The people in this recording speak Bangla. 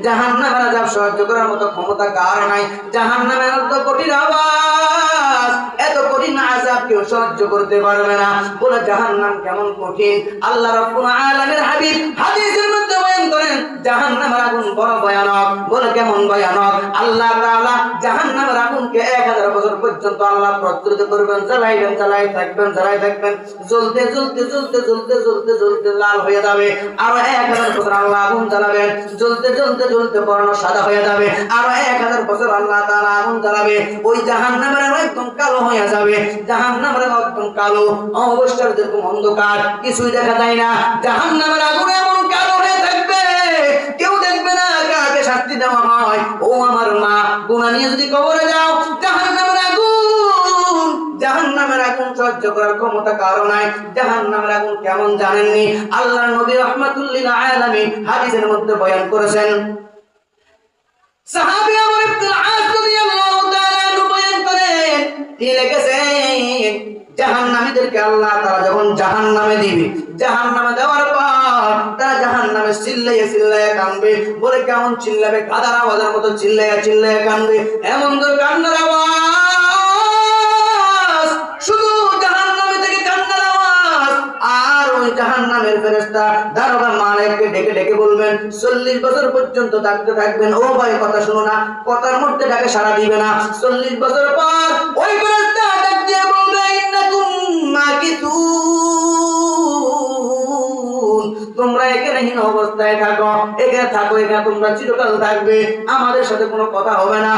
জাহান্নামের আযাব সহ্য করার মতো ক্ষমতা কার নাই? জাহান্নামের এত কঠিন আওয়াজ, এত কঠিন আযাব কেউ সহ্য করতে পারবে না। বলে জাহান্নাম কেমন কঠিন। আল্লাহ রাব্বুল আলামিন হাবিব হাদিসের মধ্যে বয়ান করেন জাহান্নামের আগুন বড় ভয়ানক। বলে কেমন ভয়ানক? আল্লাহ তাআলা জাহান্নামের আগুনকে 1000 বছর পর্যন্ত আল্লাহ প্রজ্বলিত করবেন, জ্বালাইবেন, জ্বালাই থাকবেন, জ্বালাই থাকবেন, জ্বলতে জ্বলতে জ্বলতে জ্বলতে জ্বলতে জ্বলতে লাল হয়ে যাবে। আরো 1000 বছর আল্লাহ আগুন জ্বালাবেন, জ্বলতে জ্বলতে জ্বলতে বর্ণ সাদা হয়ে যাবে। আরো 1000 বছর আল্লাহ তাআলা আগুন জ্বালাবে, ওই জাহান্নামের একদম কালো হয়ে যাবে। জাহান্নামের একদম কালো, অবস্থার যেরকম অন্ধকার, কিছুই দেখা যায় না। জাহান্নামের আগুন এমন কালো হয়ে থাকবে, কেউ দেখবে না কাকে শাস্তি দেওয়া হয়। ও আমার মা, গুনাহ নিয়ে যদি কবরে যাও, জাহান্নামের আগুন, জাহান্নামের আগুন সহ্য করার ক্ষমতা কারো নাই। জাহান্নামের আগুন কেমন জানেননি? আল্লাহর নবী রাহমাতুল লিল আলামিন হাদিসের মধ্যে বয়ান করেছেন। সাহাবী আমর ইবনে আস রাদিয়াল্লাহু তাআলা আনহু বয়ান করেন, তিনি লিখেছেন জাহান্নামীদেরকে আল্লাহ তাআলা যখন জাহান্নামে দিবে, জাহান্নামে দেওয়ার পর তারা জাহান্নামে চিল্লাইয়া চিল্লাইয়া কাঁদবে। বলে কেমন চিল্লাবে? গাধার আওয়াজের মতো চিল্লাইয়া চিল্লাইয়া কাঁদবে। এমন করে কান্নার আওয়াজ, শুধু জাহান্নামে থেকে কান্নার আওয়াজ। আর ওই জাহান্নামের ফেরেশতা দারোগা মালিককে ডেকে ডেকে বলবেন 40 বছর পর্যন্ত ডাকতে থাকবেন, ও ভাই কথা শুনো না। কথার মধ্যে ডাকে সাড়া দিবে না। 40 বছর পর ওই ফেরেশতা ডাক দিয়ে বলবে ইন্নাকুম মাকিতুন, তোমরা এখানে হীন অবস্থায় থাকো, এখানে থাকো, এখানে তোমরা চিরকাল থাকবে, আমাদের সাথে কোনো কথা হবে না।